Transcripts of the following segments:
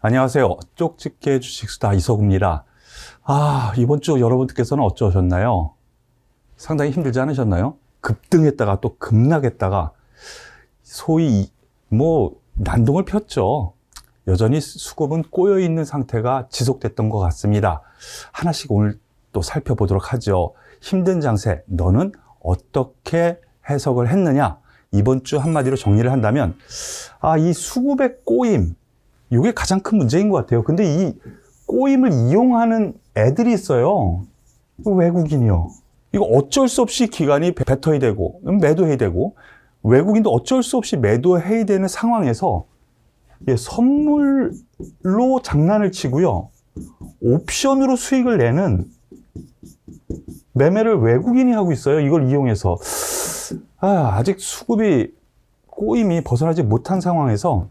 안녕하세요. 쪽집게 주식수다 이서구입니다. 이번 주 여러분들께서는 어쩌셨나요? 상당히 힘들지 않으셨나요? 급등했다가 또 급락했다가 소위 난동을 폈죠. 여전히 수급은 꼬여있는 상태가 지속됐던 것 같습니다. 하나씩 오늘 또 살펴보도록 하죠. 힘든 장세, 너는 어떻게 해석을 했느냐? 이번 주 한마디로 정리를 한다면, 이 수급의 꼬임, 이게 가장 큰 문제인 것 같아요. 근데 이 꼬임을 이용하는 애들이 있어요. 외국인이요. 이거 어쩔 수 없이 기관이 뱉어야 되고, 매도해야 되고, 외국인도 어쩔 수 없이 매도해야 되는 상황에서 선물로 장난을 치고요. 옵션으로 수익을 내는 매매를 외국인이 하고 있어요. 이걸 이용해서. 아직 수급이 꼬임이 벗어나지 못한 상황에서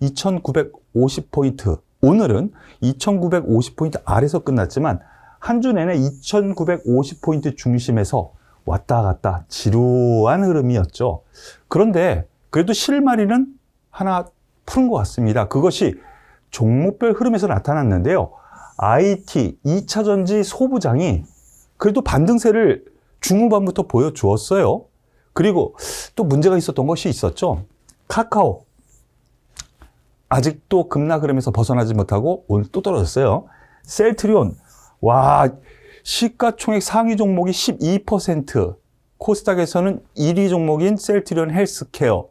2950포인트, 오늘은 2950포인트 아래서 끝났지만 한 주 내내 2950포인트 중심에서 왔다 갔다 지루한 흐름이었죠. 그런데 그래도 실마리는 하나 푸른 것 같습니다. 그것이 종목별 흐름에서 나타났는데요. IT, 2차전지 소부장이 그래도 반등세를 중후반부터 보여주었어요. 그리고 또 문제가 있었던 것이 있었죠. 카카오. 아직도 급락 흐름에서 벗어나지 못하고 오늘 또 떨어졌어요. 셀트리온. 시가총액 상위 종목이 12%. 코스닥에서는 1위 종목인 셀트리온 헬스케어.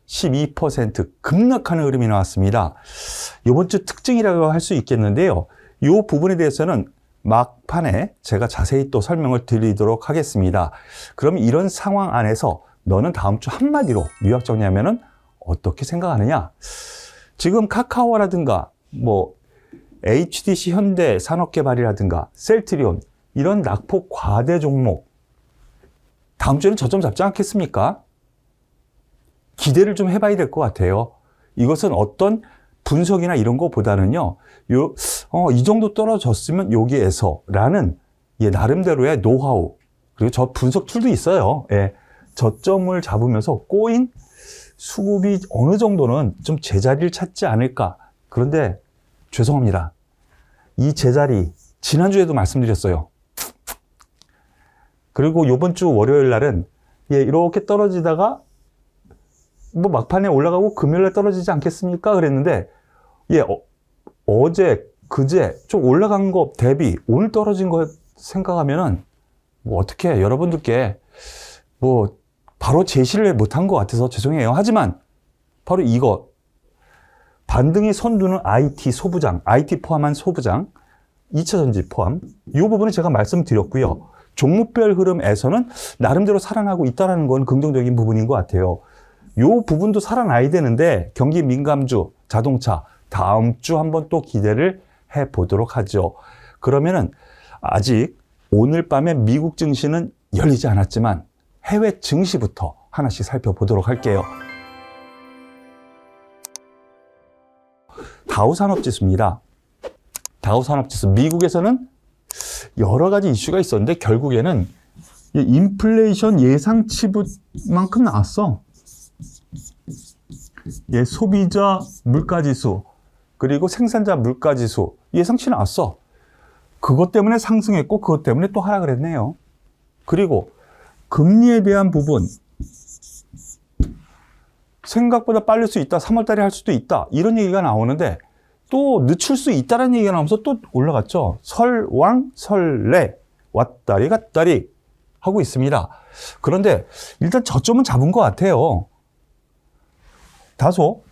12% 급락하는 흐름이 나왔습니다. 이번 주 특징이라고 할 수 있겠는데요. 이 부분에 대해서는 막판에 제가 자세히 또 설명을 드리도록 하겠습니다. 그럼 이런 상황 안에서 너는 다음 주 한마디로 요약 정리하면은 어떻게 생각하느냐? 지금 카카오라든가 HDC 현대 산업개발이라든가 셀트리온 이런 낙폭 과대 종목 다음 주에는 저점 잡지 않겠습니까? 기대를 좀 해봐야 될 것 같아요. 이것은 어떤 분석이나 이런 거보다는요. 이 정도 떨어졌으면 여기에서 라는 나름대로의 노하우 그리고 저 분석 툴도 있어요. 저점을 잡으면서 꼬인 수급이 어느 정도는 좀 제자리를 찾지 않을까. 그런데 죄송합니다. 이 제자리 지난주에도 말씀드렸어요. 그리고 이번 주 월요일 날은 이렇게 떨어지다가 막판에 올라가고 금요일에 떨어지지 않겠습니까? 그랬는데 어제 그제 좀 올라간 거 대비 오늘 떨어진 거 생각하면은 어떻게 여러분들께 바로 제시를 못한 것 같아서 죄송해요. 하지만 바로 이거 반등이 선두는 IT 소부장, IT 포함한 소부장, 2차전지 포함 이 부분은 제가 말씀드렸고요. 종목별 흐름에서는 나름대로 살아나고 있다는 건 긍정적인 부분인 것 같아요. 이 부분도 살아나야 되는데 경기 민감주, 자동차 다음 주 한번 또 기대를 해보도록 하죠. 그러면은 아직 오늘 밤에 미국 증시는 열리지 않았지만 해외 증시부터 하나씩 살펴보도록 할게요. 다우산업지수입니다. 다우산업지수 미국에서는 여러 가지 이슈가 있었는데 결국에는 인플레이션 예상치만큼 나왔어. 소비자 물가지수 그리고 생산자 물가지수 예상치 나왔어. 그것 때문에 상승했고 그것 때문에 또 하락을 했네요. 그리고 금리에 대한 부분 생각보다 빠를 수 있다. 3월달에 할 수도 있다. 이런 얘기가 나오는데 또 늦출 수 있다는 얘기가 나오면서 또 올라갔죠. 설왕 설래 왔다리 갔다리 하고 있습니다. 그런데 일단 저점은 잡은 것 같아요. 다소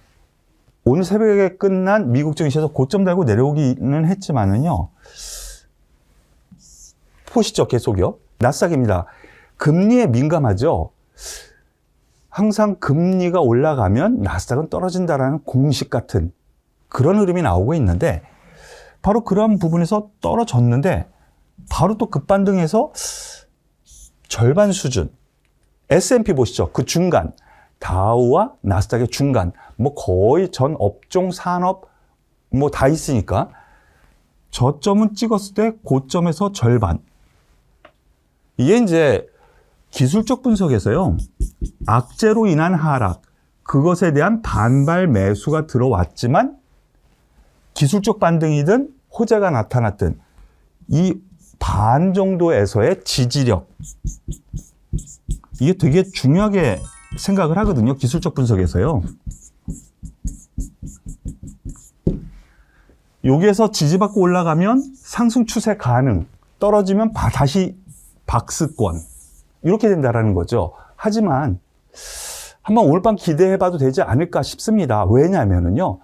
오늘 새벽에 끝난 미국 증시에서 고점 달고 내려오기는 했지만은요. 보시죠. 계속요. 나스닥입니다. 금리에 민감하죠. 항상 금리가 올라가면 나스닥은 떨어진다라는 공식 같은 그런 흐름이 나오고 있는데 바로 그런 부분에서 떨어졌는데 바로 또 급반등해서 절반 수준 S&P 보시죠. 그 중간 다우와 나스닥의 중간 거의 전 업종 산업 다 있으니까 저점은 찍었을 때 고점에서 절반 이게 이제 기술적 분석에서요. 악재로 인한 하락, 그것에 대한 반발 매수가 들어왔지만 기술적 반등이든 호재가 나타났든 이 반 정도에서의 지지력, 이게 되게 중요하게 생각을 하거든요. 기술적 분석에서요. 여기에서 지지받고 올라가면 상승 추세 가능, 떨어지면 다시 박스권, 이렇게 된다라는 거죠. 하지만 한번 오늘 밤 기대해봐도 되지 않을까 싶습니다. 왜냐하면요,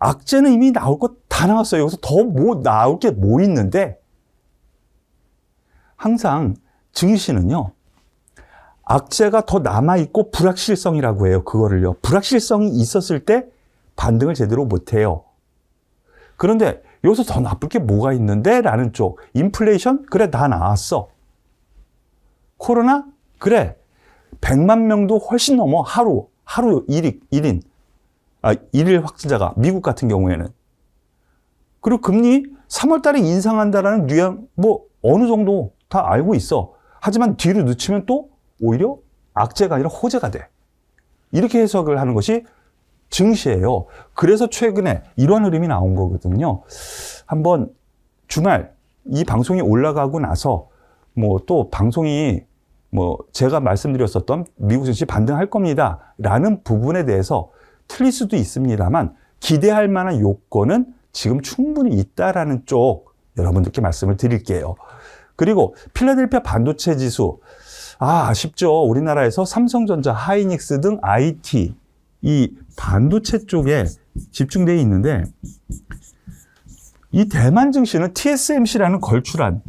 악재는 이미 나올 것 다 나왔어요. 여기서 더 뭐 나올 게 뭐 있는데, 항상 증시는요, 악재가 더 남아있고 불확실성이라고 해요. 그거를요. 불확실성이 있었을 때 반등을 제대로 못해요. 그런데 여기서 더 나쁠 게 뭐가 있는데? 라는 쪽. 인플레이션? 그래, 다 나왔어. 코로나? 그래. 100만 명도 훨씬 넘어. 하루 1인. 일일 확진자가. 미국 같은 경우에는. 그리고 금리 3월 달에 인상한다라는 뉘앙, 어느 정도 다 알고 있어. 하지만 뒤로 늦추면 또 오히려 악재가 아니라 호재가 돼. 이렇게 해석을 하는 것이 증시예요. 그래서 최근에 이런 흐름이 나온 거거든요. 한번 주말 이 방송이 올라가고 나서 또 방송이 제가 말씀드렸었던 미국 증시 반등할 겁니다 라는 부분에 대해서 틀릴 수도 있습니다만 기대할 만한 요건은 지금 충분히 있다라는 쪽 여러분들께 말씀을 드릴게요. 그리고 필라델피아 반도체 지수, 아쉽죠. 우리나라에서 삼성전자, 하이닉스 등 IT 이 반도체 쪽에 집중되어 있는데, 이 대만 증시는 TSMC라는 걸출한,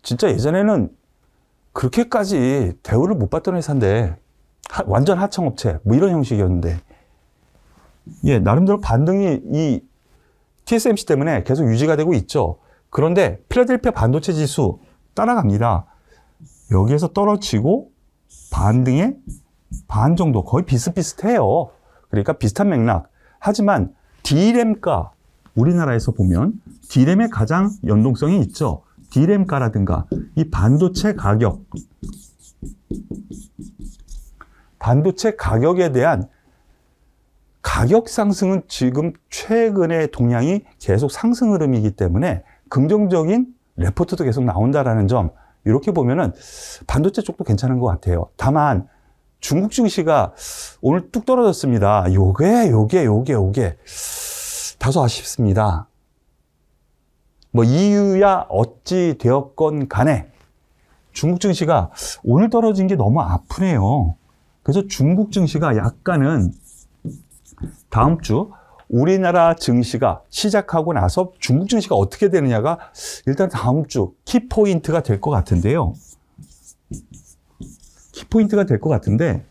진짜 예전에는 그렇게까지 대우를 못 받던 회사인데 완전 하청업체 이런 형식이었는데, 나름대로 반등이 이 TSMC 때문에 계속 유지가 되고 있죠. 그런데 필라델피아 반도체 지수 따라갑니다. 여기에서 떨어지고 반등의 반 정도, 거의 비슷비슷해요. 그러니까 비슷한 맥락. 하지만 D램가, 우리나라에서 보면 D램의 가장 연동성이 있죠. D램가라든가 이 반도체 가격에 대한 가격 상승은 지금 최근의 동향이 계속 상승 흐름이기 때문에 긍정적인 레포트도 계속 나온다라는 점, 이렇게 보면은 반도체 쪽도 괜찮은 것 같아요. 다만 중국 증시가 오늘 뚝 떨어졌습니다. 요게 다소 아쉽습니다. 이유야 어찌 되었건 간에 중국 증시가 오늘 떨어진 게 너무 아프네요. 그래서 중국 증시가 약간은 다음 주 우리나라 증시가 시작하고 나서 중국 증시가 어떻게 되느냐가 일단 다음 주 키포인트가 될 것 같은데요. 키포인트가 될 것 같은데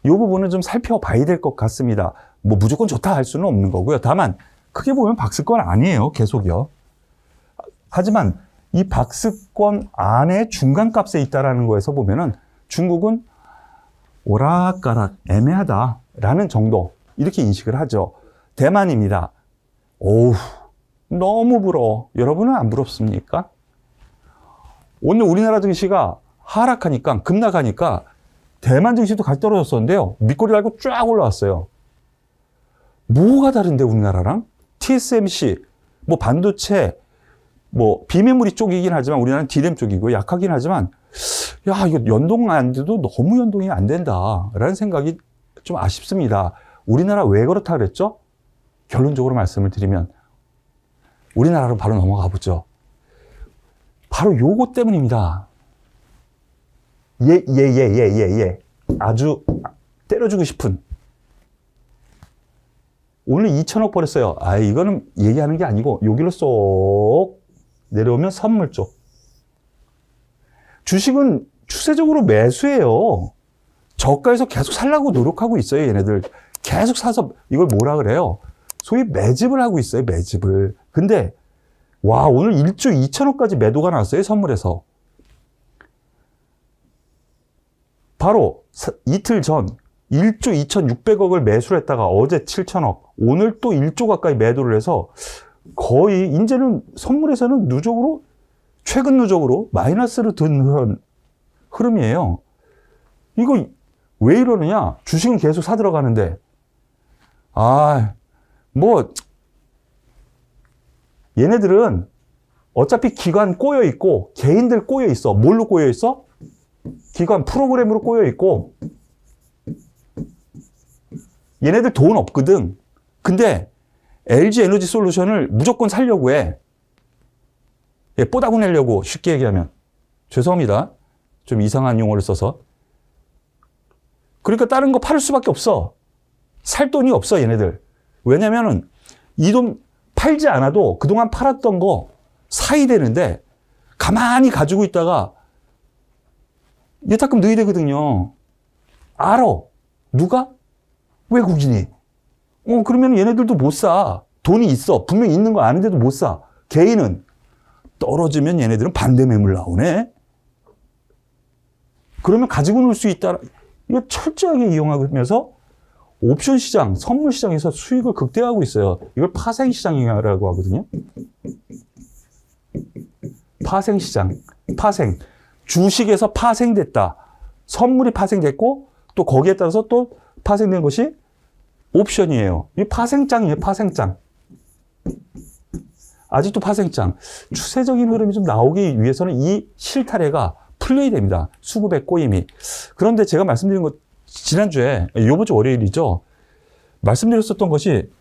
이 부분은 좀 살펴봐야 될 것 같습니다. 무조건 좋다 할 수는 없는 거고요. 다만 크게 보면 박스권 아니에요. 계속요. 하지만 이 박스권 안에 중간값에 있다라는 거에서 보면은 중국은 오락가락 애매하다라는 정도, 이렇게 인식을 하죠. 대만입니다. 오우, 너무 부러워. 여러분은 안 부럽습니까? 오늘 우리나라 증시가 하락하니까, 급락하니까 대만 증시도 같이 떨어졌었는데요. 밑꼬리 달고 쫙 올라왔어요. 뭐가 다른데 우리나라랑? TSMC, 반도체, 비메모리 쪽이긴 하지만 우리나라는 D램 쪽이고 약하긴 하지만, 이거 연동 안 돼도 너무 연동이 안 된다라는 생각이 좀 아쉽습니다. 우리나라 왜 그렇다 그랬죠? 결론적으로 말씀을 드리면 우리나라로 바로 넘어가 보죠. 바로 요거 때문입니다. 아주 때려주고 싶은. 오늘 2천억 벌었어요. 이거는 얘기하는 게 아니고 여기로 쏙 내려오면 선물 쪽. 주식은 추세적으로 매수해요. 저가에서 계속 살라고 노력하고 있어요. 얘네들 계속 사서 이걸 뭐라 그래요? 소위 매집을 하고 있어요. 매집을. 근데 오늘 1조 2천억까지 매도가 나왔어요. 선물에서. 바로 이틀 전 1조 2,600억을 매수를 했다가 어제 7천억, 오늘 또 1조 가까이 매도를 해서 거의 이제는 선물에서는 최근 누적으로 마이너스로 든 그런 흐름이에요. 이거 왜 이러느냐? 주식은 계속 사들어가는데 뭐, 얘네들은 어차피 기관 꼬여 있고, 개인들 꼬여 있어. 뭘로 꼬여 있어? 기관 프로그램으로 꼬여 있고, 얘네들 돈 없거든. 근데 LG 에너지 솔루션을 무조건 살려고 해. 뽀다구 내려고, 쉽게 얘기하면. 죄송합니다. 좀 이상한 용어를 써서. 그러니까 다른 거 팔을 수밖에 없어. 살 돈이 없어, 얘네들. 왜냐면은 이 돈 팔지 않아도 그동안 팔았던 거 사야 되는데 가만히 가지고 있다가 예탁금 넣어야 되거든요. 알아. 누가? 외국인이. 그러면 얘네들도 못 사. 돈이 있어. 분명히 있는 거 아는데도 못 사. 개인은 떨어지면 얘네들은 반대 매물 나오네. 그러면 가지고 놀 수 있다. 이거 철저하게 이용하면서 옵션 시장, 선물 시장에서 수익을 극대화하고 있어요. 이걸 파생 시장이라고 하거든요. 파생 시장, 파생. 주식에서 파생됐다. 선물이 파생됐고 또 거기에 따라서 또 파생된 것이 옵션이에요. 이 파생장이에요, 파생장. 아직도 파생장. 추세적인 흐름이 좀 나오기 위해서는 이 실타래가 플레이됩니다. 수급의 꼬임이. 그런데 제가 말씀드린 것, 지난주에, 요번 주 월요일이죠. 말씀드렸었던 것이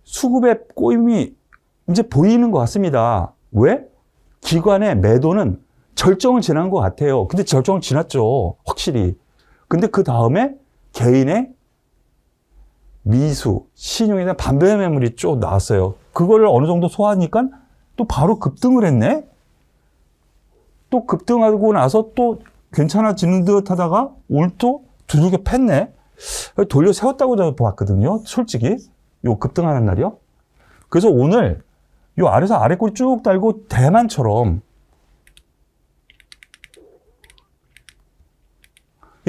수급의 꼬임이 이제 보이는 것 같습니다. 왜? 기관의 매도는 절정을 지난 것 같아요. 근데 절정을 지났죠. 확실히. 근데 그 다음에 개인의 미수, 신용에 대한 반대 매물이 쭉 나왔어요. 그걸 어느 정도 소화하니까 또 바로 급등을 했네? 또 급등하고 나서 또 괜찮아지는 듯 하다가 오늘 또 두들겨 팼네? 돌려 세웠다고 저는 봤거든요. 솔직히. 요 급등하는 날이요. 그래서 오늘 요 아래서 아래 꼬리 쭉 달고 대만처럼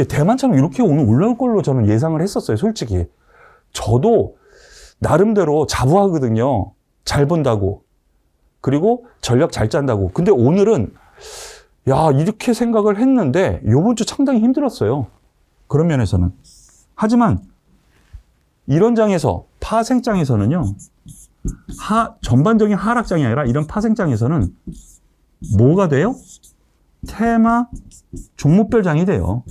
대만처럼 이렇게 오늘 올라올 걸로 저는 예상을 했었어요. 솔직히. 저도 나름대로 자부하거든요. 잘 본다고. 그리고 전략 잘 짠다고. 근데 오늘은 이렇게 생각을 했는데 요번 주 상당히 힘들었어요. 그런 면에서는. 하지만 이런 장에서 파생장에서는요. 전반적인 하락장이 아니라 이런 파생장에서는 뭐가 돼요? 테마 종목별 장이 돼요.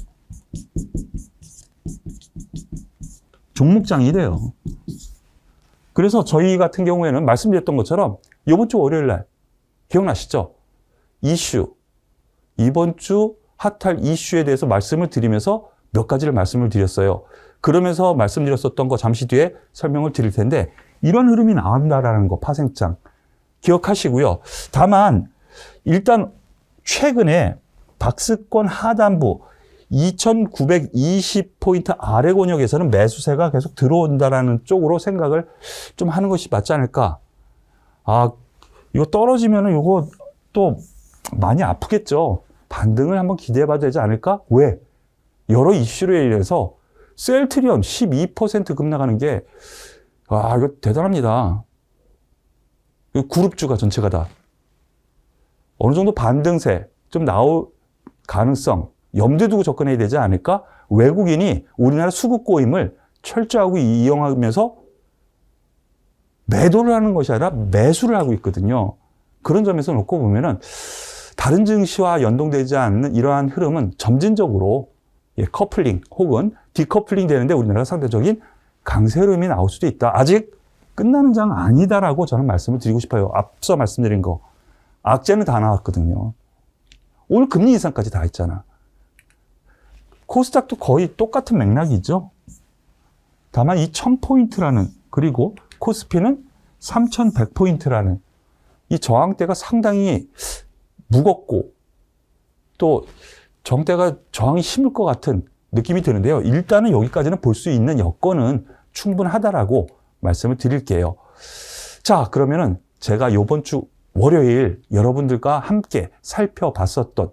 종목장이 돼요. 그래서 저희 같은 경우에는 말씀드렸던 것처럼 이번 주 월요일 날 기억나시죠? 이슈. 이번 주 핫할 이슈에 대해서 말씀을 드리면서 몇 가지를 말씀을 드렸어요. 그러면서 말씀드렸었던 거 잠시 뒤에 설명을 드릴 텐데 이런 흐름이 나온다라는 거 파생장 기억하시고요. 다만 일단 최근에 박스권 하단부 2920포인트 아래 권역에서는 매수세가 계속 들어온다라는 쪽으로 생각을 좀 하는 것이 맞지 않을까. 이거 떨어지면은 이거 또 많이 아프겠죠. 반등을 한번 기대해 봐도 되지 않을까? 왜? 여러 이슈로 인해서 셀트리온 12% 급락하는 게, 이거 대단합니다. 그룹주가 전체가 다. 어느 정도 반등세 좀 나올 가능성, 염두에 두고 접근해야 되지 않을까? 외국인이 우리나라 수급 꼬임을 철저하게 이용하면서 매도를 하는 것이 아니라 매수를 하고 있거든요. 그런 점에서 놓고 보면은 다른 증시와 연동되지 않는 이러한 흐름은 점진적으로 커플링 혹은 디커플링 되는데 우리나라가 상대적인 강세 흐름이 나올 수도 있다. 아직 끝나는 장 아니다라고 저는 말씀을 드리고 싶어요. 앞서 말씀드린 거. 악재는 다 나왔거든요. 오늘 금리 인상까지 다 했잖아. 코스닥도 거의 똑같은 맥락이죠. 다만 이 1000포인트라는 그리고 코스피는 3100포인트라는 이 저항대가 상당히 무겁고 또 정대가 저항이 심을 것 같은 느낌이 드는데요. 일단은 여기까지는 볼 수 있는 여건은 충분하다라고 말씀을 드릴게요. 자, 그러면은 제가 이번 주 월요일 여러분들과 함께 살펴봤었던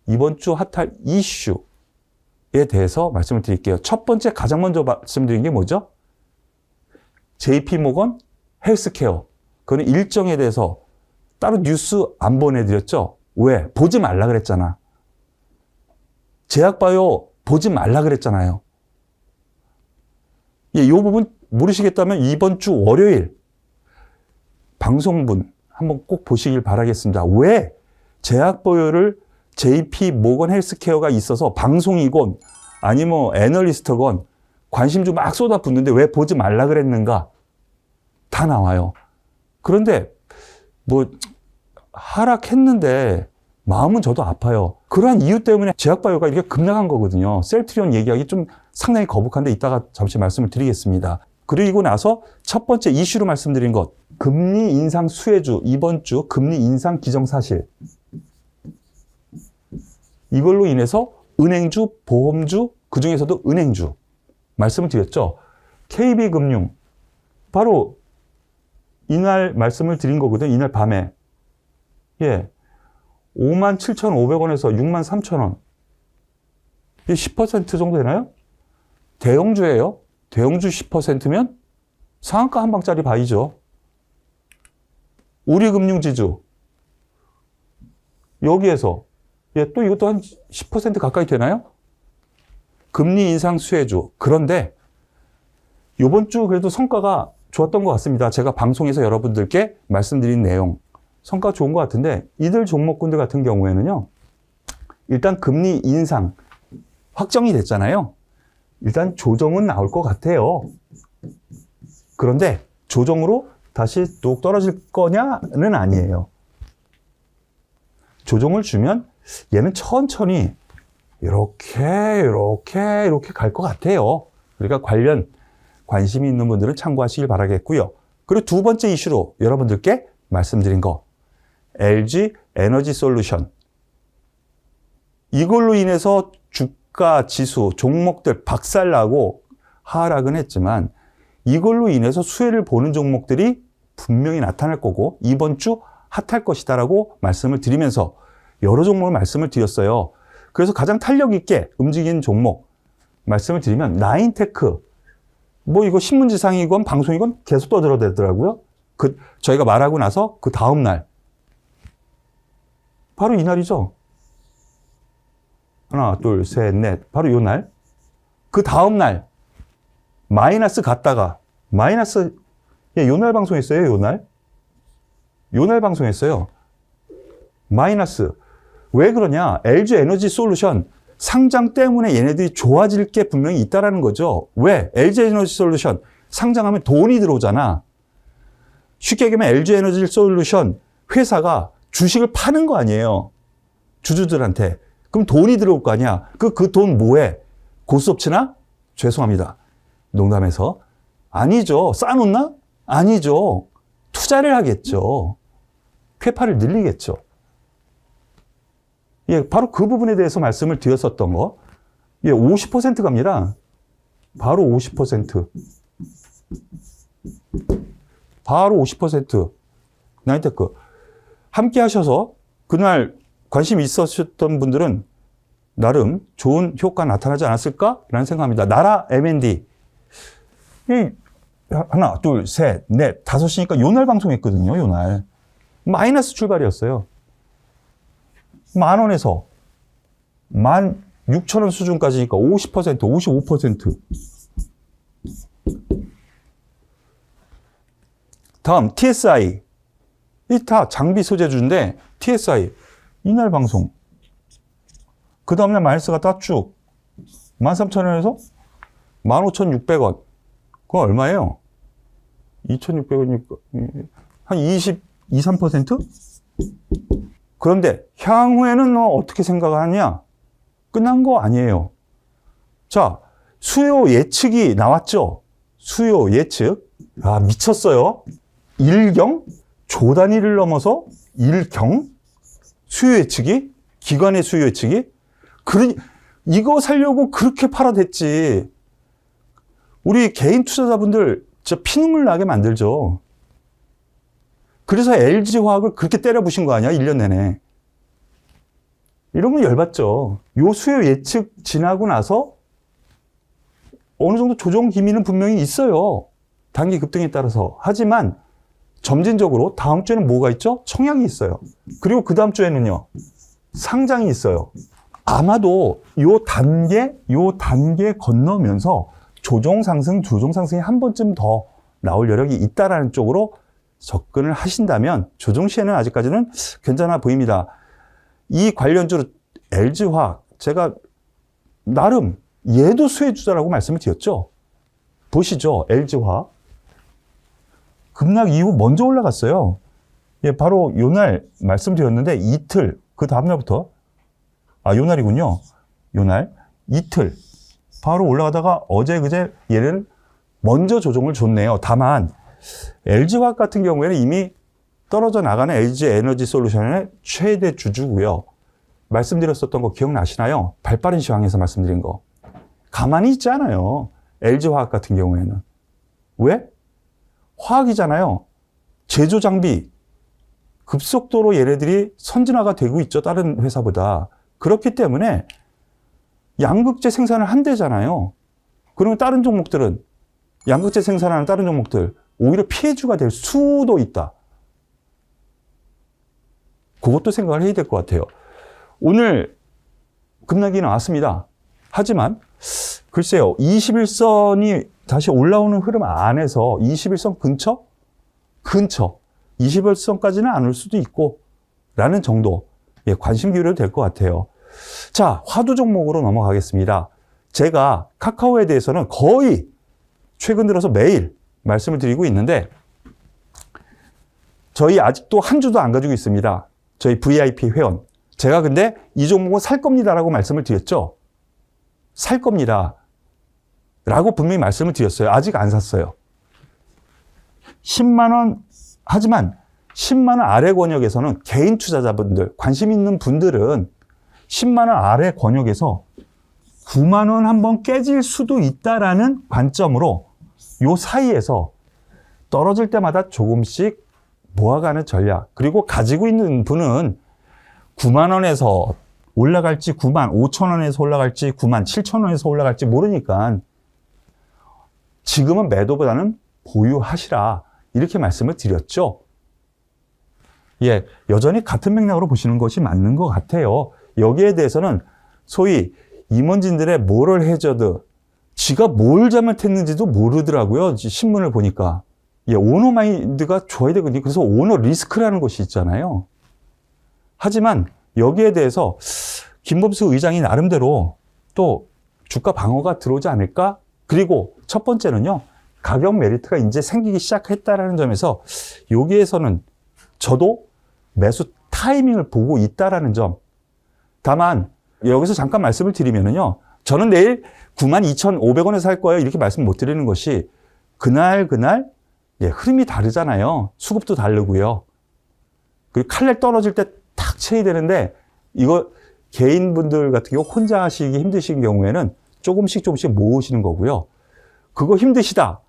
이번 주 핫할 이슈에 대해서 말씀을 드릴게요. 첫 번째 가장 먼저 말씀드린 게 뭐죠? JP모건 헬스케어. 그거는 일정에 대해서 따로 뉴스 안 보내드렸죠? 왜? 보지 말라 그랬잖아. 제약바이오 보지 말라 그랬잖아요. 이 부분 모르시겠다면 이번 주 월요일 방송분 한번 꼭 보시길 바라겠습니다. 왜 제약보유를 JP 모건 헬스케어가 있어서 방송이건 아니면 뭐 애널리스트건 관심 좀 막 쏟아붓는데 왜 보지 말라 그랬는가? 다 나와요. 그런데 뭐 하락했는데 마음은 저도 아파요. 그러한 이유 때문에 제약바이오가 이렇게 급락한 거거든요. 셀트리온 얘기하기 좀 상당히 거북한데 이따가 잠시 말씀을 드리겠습니다. 그리고 나서 첫 번째 이슈로 말씀드린 것, 금리 인상 수혜주, 이번 주 금리 인상 기정사실. 이걸로 인해서 은행주, 보험주, 그중에서도 은행주 말씀을 드렸죠. KB금융 바로 이날 말씀을 드린 거거든요. 이날 밤에 57,500원에서 63,000원. 이게 10% 정도 되나요? 대형주예요. 대형주 10%면 상한가 한 방짜리 바이죠. 우리금융지주 여기에서 또 이것도 한 10% 가까이 되나요? 금리 인상 수혜주. 그런데 이번 주 그래도 성과가 좋았던 것 같습니다. 제가 방송에서 여러분들께 말씀드린 내용 성과 좋은 것 같은데 이들 종목군들 같은 경우에는요. 일단 금리 인상 확정이 됐잖아요. 일단 조정은 나올 것 같아요. 그런데 조정으로 다시 뚝 떨어질 거냐는 아니에요. 조정을 주면 얘는 천천히 이렇게 갈 것 같아요. 그러니까 관심이 있는 분들은 참고하시길 바라겠고요. 그리고 두 번째 이슈로 여러분들께 말씀드린 거 LG 에너지 솔루션. 이걸로 인해서 주가 지수 종목들 박살나고 하락은 했지만 이걸로 인해서 수혜를 보는 종목들이 분명히 나타날 거고 이번 주 핫할 것이다라고 말씀을 드리면서 여러 종목을 말씀을 드렸어요. 그래서 가장 탄력 있게 움직인 종목 말씀을 드리면 나인테크. 뭐 이거 신문지상이건 방송이건 계속 떠들어대더라고요. 저희가 말하고 나서 그 다음 날 바로 이날이죠. 하나, 둘, 셋, 넷. 바로 요 날. 그 다음 날 마이너스 갔다가 요날 방송했어요. 요날 방송했어요. 마이너스. 왜 그러냐? LG 에너지 솔루션 상장 때문에 얘네들이 좋아질 게 분명히 있다라는 거죠. 왜? LG 에너지 솔루션 상장하면 돈이 들어오잖아. 쉽게 얘기하면 LG 에너지 솔루션 회사가 주식을 파는 거 아니에요. 주주들한테. 그럼 돈이 들어올 거 아니야. 그 돈 뭐해? 고스톱치나? 죄송합니다. 농담해서. 아니죠. 싸놓나? 아니죠. 투자를 하겠죠. 쾌파를 늘리겠죠. 바로 그 부분에 대해서 말씀을 드렸었던 거. 50% 갑니다. 바로 50%. 바로 50%. 나인테크. 함께 하셔서 그날 관심 있으셨던 분들은 나름 좋은 효과 나타나지 않았을까라는 생각합니다. 나라 M&D. 하나, 둘, 셋, 넷, 5시니까 요날 방송했거든요. 요날. 마이너스 출발이었어요. 10,000원에서 16,000원 수준까지니까 50%, 55%. 다음 TSI. 이 다 장비 소재주인데 TSI. 이날 방송. 그 다음날 마이너스 갔다가 쭉 13,000원에서 15,600원. 그거 얼마예요? 2,600원이니까 한 23%? 그런데 향후에는 너 어떻게 생각하느냐? 끝난 거 아니에요. 자, 수요 예측이 나왔죠? 수요 예측. 아, 미쳤어요. 일경? 조 단위를 넘어서 일경? 수요 예측이? 기관의 수요 예측이? 이거 살려고 그렇게 팔아댔지. 우리 개인 투자자분들 진짜 피눈물 나게 만들죠. 그래서 LG화학을 그렇게 때려부신 거 아니야? 1년 내내. 이러면 열받죠. 요 수요 예측 지나고 나서 어느 정도 조정 기미는 분명히 있어요. 단기 급등에 따라서. 하지만 점진적으로 다음 주에는 뭐가 있죠? 청약이 있어요. 그리고 그 다음 주에는요. 상장이 있어요. 아마도 요 단계 건너면서 조정 상승, 조정 상승이 한 번쯤 더 나올 여력이 있다라는 쪽으로 접근을 하신다면 조정 시에는 아직까지는 괜찮아 보입니다. 이 관련주로 LG화학, 제가 나름 얘도 수혜주자라고 말씀을 드렸죠. 보시죠. LG화학. 급락 이후 먼저 올라갔어요. 예, 바로 요날 말씀드렸는데 이틀, 그 다음날부터, 요날이군요. 요날, 이틀. 바로 올라가다가 어제, 그제 얘를 먼저 조정을 줬네요. 다만, LG화학 같은 경우에는 이미 떨어져 나가는 LG 에너지 솔루션의 최대 주주고요. 말씀드렸었던 거 기억나시나요? 발빠른 시황에서 말씀드린 거. 가만히 있지 않아요. LG화학 같은 경우에는. 왜? 화학이잖아요. 제조 장비. 급속도로 얘네들이 선진화가 되고 있죠. 다른 회사보다. 그렇기 때문에 양극재 생산을 한대잖아요. 그러면 다른 종목들은 양극재 생산하는 다른 종목들 오히려 피해주가 될 수도 있다. 그것도 생각을 해야 될 것 같아요. 오늘 급락이 나왔습니다. 하지만 글쎄요. 21선이 다시 올라오는 흐름 안에서 21선 근처? 21선까지는 안 올 수도 있고 라는 정도 관심 기울여도 될 것 같아요. 자, 화두 종목으로 넘어가겠습니다. 제가 카카오에 대해서는 거의 최근 들어서 매일 말씀을 드리고 있는데 저희 아직도 한 주도 안 가지고 있습니다. 저희 VIP 회원. 제가 근데 이 종목은 살 겁니다라고 말씀을 드렸죠. 살 겁니다. 라고 분명히 말씀을 드렸어요. 아직 안 샀어요. 10만 원, 하지만 10만 원 아래 권역에서는 개인 투자자분들, 관심 있는 분들은 10만 원 아래 권역에서 9만 원 한번 깨질 수도 있다라는 관점으로 요 사이에서 떨어질 때마다 조금씩 모아가는 전략. 그리고 가지고 있는 분은 9만 원에서 올라갈지 9만 5천 원에서 올라갈지 9만 7천 원에서 올라갈지 모르니까 지금은 매도보다는 보유하시라. 이렇게 말씀을 드렸죠. 예, 여전히 같은 맥락으로 보시는 것이 맞는 것 같아요. 여기에 대해서는 소위 임원진들의 모럴 해저드, 지가 뭘 잘못했는지도 모르더라고요. 신문을 보니까. 예, 오너 마인드가 좋아야 되거든요. 그래서 오너 리스크라는 것이 있잖아요. 하지만 여기에 대해서 김범수 의장이 나름대로 또 주가 방어가 들어오지 않을까? 그리고 첫 번째는요, 가격 메리트가 이제 생기기 시작했다라는 점에서 여기에서는 저도 매수 타이밍을 보고 있다라는 점. 다만 여기서 잠깐 말씀을 드리면은요, 저는 내일 92,500원에 살 거예요. 이렇게 말씀 못 드리는 것이 그날 예, 흐름이 다르잖아요. 수급도 다르고요. 그리고 칼날 떨어질 때 탁 쳐야 되는데 이거 개인분들 같은 경우 혼자 하시기 힘드신 경우에는 조금씩 모으시는 거고요. 그거 힘드시다.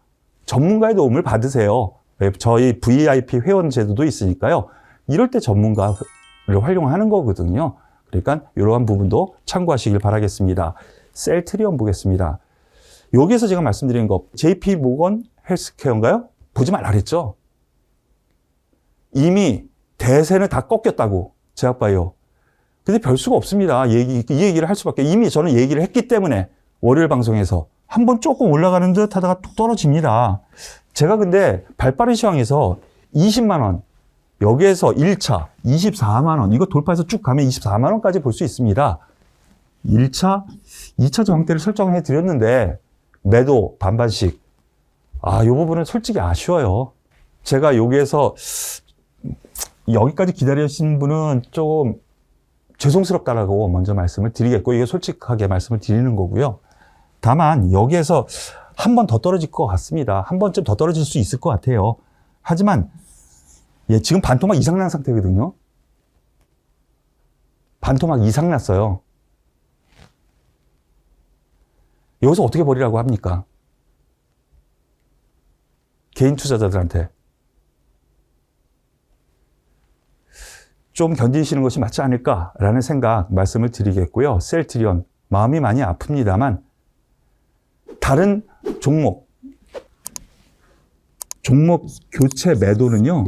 전문가의 도움을 받으세요. 저희 VIP 회원 제도도 있으니까요. 이럴 때 전문가를 활용하는 거거든요. 그러니까 이러한 부분도 참고하시길 바라겠습니다. 셀트리온 보겠습니다. 여기에서 제가 말씀드린 거 JP 모건 헬스케어인가요? 보지 말라 그랬죠. 이미 대세는 다 꺾였다고 제약바이오. 근데 별 수가 없습니다. 이 얘기를 할 수밖에. 이미 저는 얘기를 했기 때문에 월요일 방송에서 한번 조금 올라가는 듯 하다가 툭 떨어집니다. 제가 근데 발빠른 시황에서 20만 원, 여기에서 1차 24만 원, 이거 돌파해서 쭉 가면 24만 원까지 볼 수 있습니다. 1차, 2차 저항대를 설정해 드렸는데 매도 반반씩. 이 부분은 솔직히 아쉬워요. 제가 여기에서 여기까지 기다리신 분은 조금 죄송스럽다라고 먼저 말씀을 드리겠고, 이게 솔직하게 말씀을 드리는 거고요. 다만 여기에서 한 번 더 떨어질 것 같습니다. 한 번쯤 더 떨어질 수 있을 것 같아요. 하지만 예, 지금 반토막 이상 난 상태거든요. 반토막 이상 났어요. 여기서 어떻게 버리라고 합니까? 개인 투자자들한테. 좀 견디시는 것이 맞지 않을까라는 생각 말씀을 드리겠고요. 셀트리온, 마음이 많이 아픕니다만 다른 종목 교체 매도는요,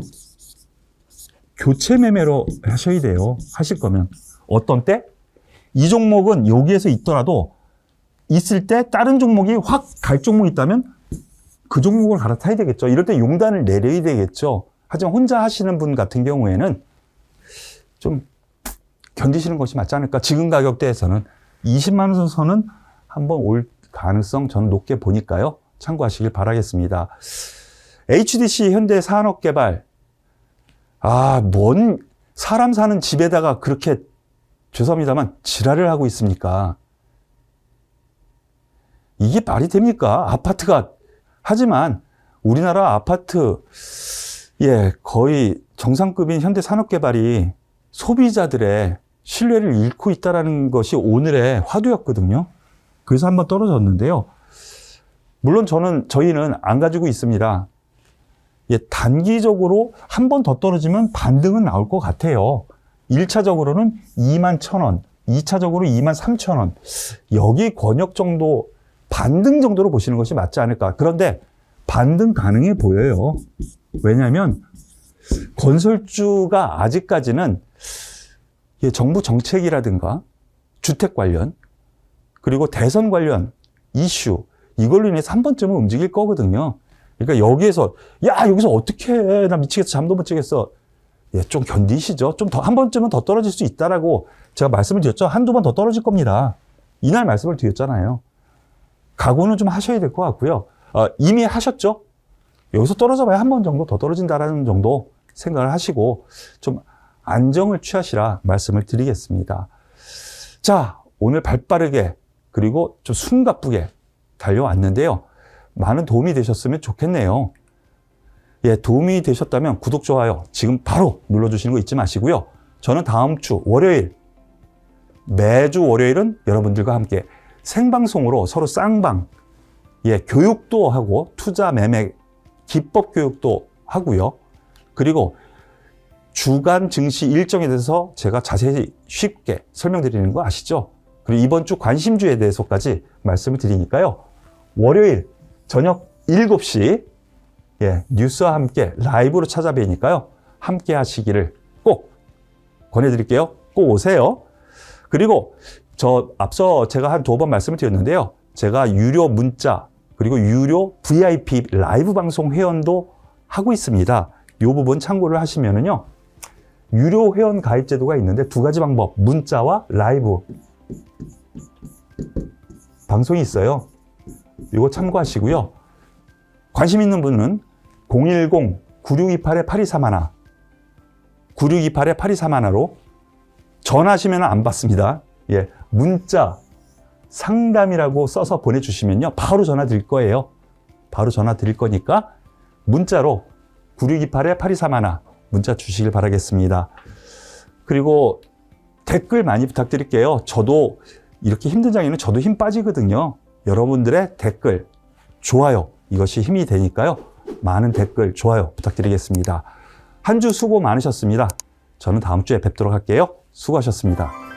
교체 매매로 하셔야 돼요. 하실 거면. 어떤 때? 이 종목은 여기에서 있더라도 있을 때 다른 종목이 확 갈 종목이 있다면 그 종목을 갈아타야 되겠죠. 이럴 때 용단을 내려야 되겠죠. 하지만 혼자 하시는 분 같은 경우에는 좀 견디시는 것이 맞지 않을까. 지금 가격대에서는 20만 원 선은 한번 올 가능성 저는 높게 보니까요. 참고하시길 바라겠습니다. HDC 현대산업개발. 뭔 사람 사는 집에다가 그렇게 죄송합니다만 지랄을 하고 있습니까? 이게 말이 됩니까? 아파트가. 하지만 우리나라 아파트 거의 정상급인 현대산업개발이 소비자들의 신뢰를 잃고 있다는 것이 오늘의 화두였거든요. 그래서 한번 떨어졌는데요. 물론 저희는 안 가지고 있습니다. 단기적으로 한 번 더 떨어지면 반등은 나올 것 같아요. 1차적으로는 21,000원, 2차적으로 23,000원. 여기 권역 정도, 반등 정도로 보시는 것이 맞지 않을까. 그런데 반등 가능해 보여요. 왜냐하면 건설주가 아직까지는 정부 정책이라든가 주택 관련 그리고 대선 관련 이슈 이걸로 인해서 한 번쯤은 움직일 거거든요. 그러니까 여기서 여기서 어떻게 해? 나 미치겠어. 잠도 못 자겠어. 좀 견디시죠. 좀 더 한 번쯤은 더 떨어질 수 있다라고 제가 말씀을 드렸죠. 한두 번 더 떨어질 겁니다. 이날 말씀을 드렸잖아요. 각오는 좀 하셔야 될 것 같고요. 이미 하셨죠? 여기서 떨어져 봐야 한 번 정도 더 떨어진다라는 정도 생각을 하시고 좀 안정을 취하시라 말씀을 드리겠습니다. 자, 오늘 발빠르게 그리고 좀 숨가쁘게 달려왔는데요. 많은 도움이 되셨으면 좋겠네요. 도움이 되셨다면 구독, 좋아요 지금 바로 눌러주시는 거 잊지 마시고요. 저는 다음 주 월요일, 매주 월요일은 여러분들과 함께 생방송으로 서로 쌍방, 교육도 하고 투자 매매 기법 교육도 하고요. 그리고 주간 증시 일정에 대해서 제가 자세히 쉽게 설명드리는 거 아시죠? 그리고 이번 주 관심주에 대해서까지 말씀을 드리니까요. 월요일 저녁 7시 뉴스와 함께 라이브로 찾아뵈니까요. 함께 하시기를 꼭 권해드릴게요. 꼭 오세요. 그리고 앞서 제가 한 2번 말씀을 드렸는데요. 제가 유료 문자 그리고 유료 VIP 라이브 방송 회원도 하고 있습니다. 이 부분 참고를 하시면은요. 유료 회원 가입 제도가 있는데 2가지 방법, 문자와 라이브 방송이 있어요. 이거 참고하시고요. 관심 있는 분은 010-9628-8231 9628-8231로 전화하시면 안 받습니다. 문자 상담이라고 써서 보내주시면요. 바로 전화 드릴 거예요. 바로 전화 드릴 거니까 문자로 9628-8231 문자 주시길 바라겠습니다. 그리고 댓글 많이 부탁드릴게요. 저도 이렇게 힘든 장에는 저도 힘 빠지거든요. 여러분들의 댓글, 좋아요 이것이 힘이 되니까요. 많은 댓글, 좋아요 부탁드리겠습니다. 한 주 수고 많으셨습니다. 저는 다음 주에 뵙도록 할게요. 수고하셨습니다.